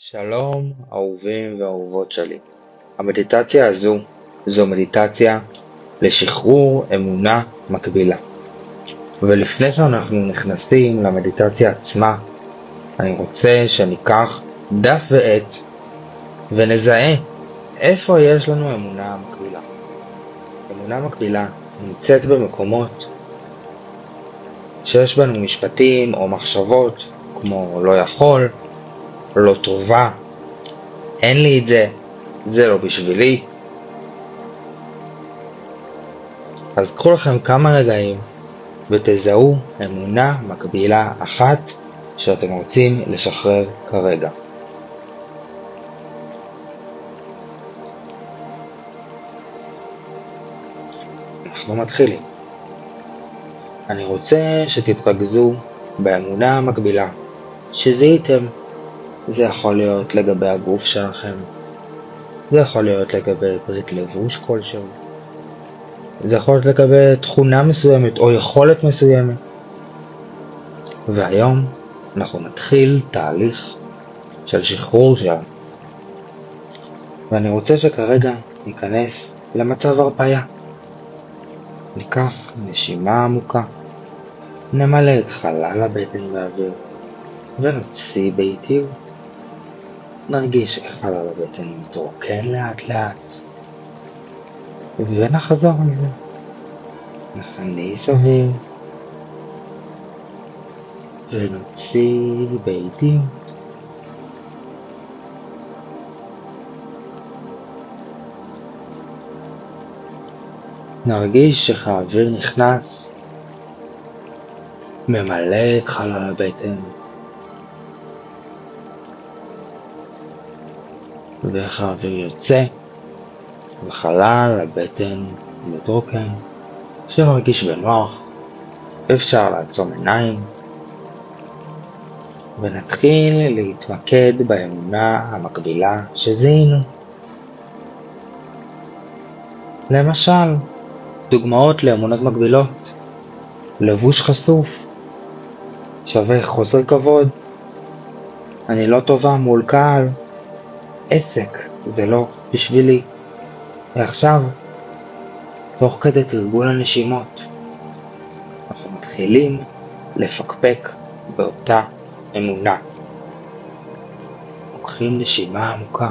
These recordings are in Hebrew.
שלום אהובים ואהובות שלי. המדיטציה הזו זו מדיטציה לשחרור אמונה מקבילה. ולפני שאנחנו נכנסים למדיטציה עצמה, אני רוצה שניקח דף ועט ונזהה איפה יש לנו אמונה מקבילה. אמונה מקבילה נמצאת במקומות שיש בנו משפטים או מחשבות כמו לא יכול, לא טובה, אין לי את זה לא בשבילי. אז קחו לכם כמה רגעים ותזהו אמונה מקבילה אחת שאתם רוצים לשחרר כרגע. אנחנו מתחילים. אני רוצה שתתרכזו באמונה המקבילה שזיהיתם. זה יכול להיות לגבי הגוף שלכם, זה יכול להיות לגבי ברית לבוש כלשהו, זה יכול להיות לגבי תכונה מסוימת או יכולת מסוימת. והיום אנחנו נתחיל תהליך של שחרור שלנו. ואני רוצה שכרגע ניכנס למצב הרפאיה. ניקח נשימה עמוקה, נמלא את חלל הבטן באוויר ונוציא באיטיות. נרגיש איך חלל הבטן מתרוקן לאט לאט ונחזור על זה. נכניס אוויר ונוציא באיטיות. נרגיש איך האוויר נכנס, ממלא את חלל הבטן, ואיך האוויר יוצא וחלל הבטן מתרוקן. שנרגיש בנוח, אפשר לעצום עיניים ונתחיל להתמקד באמונה המקבילה שזיהינו. למשל, דוגמאות לאמונות מקבילות: לבוש חשוף שווה חוסר כבוד, אני לא טובה מול קהל, עסק זה לא בשבילי. ועכשיו, תוך כדי תרגול הנשימות, אנחנו מתחילים לפקפק באותה אמונה. לוקחים נשימה עמוקה,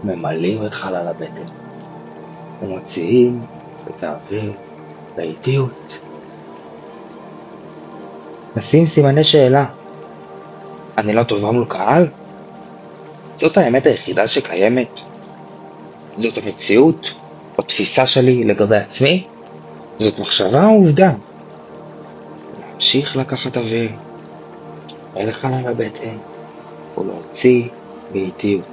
ממלאים את חלל הבטן ומוציאים את האוויר באיטיות. נשים סימני שאלה. אני לא טובה מול קהל? זאת האמת היחידה שקיימת? זאת המציאות או תפיסה שלי לגבי עצמי? זאת מחשבה או עובדה? להמשיך לקחת אוויר אל חלל הבטן ולהוציא באיטיות.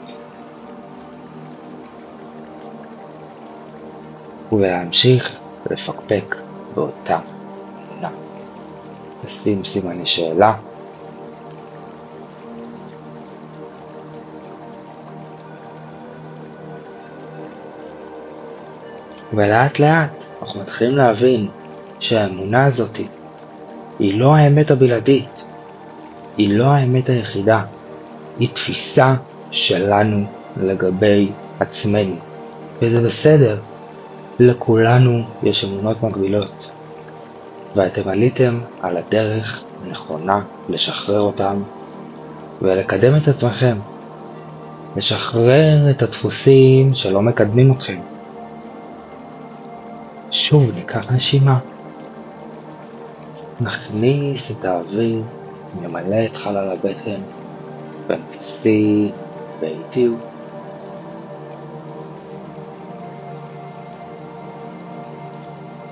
ולהמשיך לפקפק באותה אמונה. נשים סימני שאלה. ולאט לאט אנחנו מתחילים להבין שהאמונה הזאת היא לא האמת הבלעדית, היא לא האמת היחידה, היא תפיסה שלנו לגבי עצמנו, וזה בסדר. לכולנו יש אמונות מקבילות, ואתם עליתם על הדרך הנכונה לשחרר אותם ולקדם את עצמכם, לשחרר את הדפוסים שלא מקדמים אתכם. שוב ניקח נשימה, נכניס את האוויר, נמלא את חלל הבטן ונוציא באיטיות.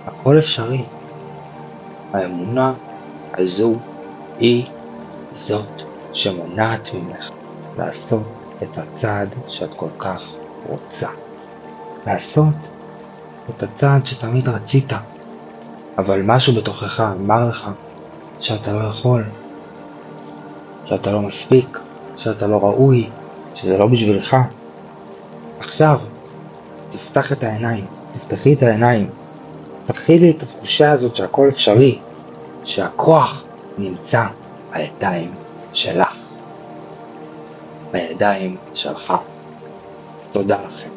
הכל אפשרי. האמונה הזו היא זאת שמונעת ממך לעשות את הצעד שאת כל כך רוצה. לעשות את הצעד שתמיד רצית, אבל משהו בתוכך אמר לך שאתה לא יכול, שאתה לא מספיק, שאתה לא ראוי, שזה לא בשבילך. עכשיו תפתח את העיניים, תפתחי את העיניים, תתחילי את התחושה הזאת שהכל אפשרי, שהכוח נמצא בידיים שלך. בידיים שלך. תודה לכם.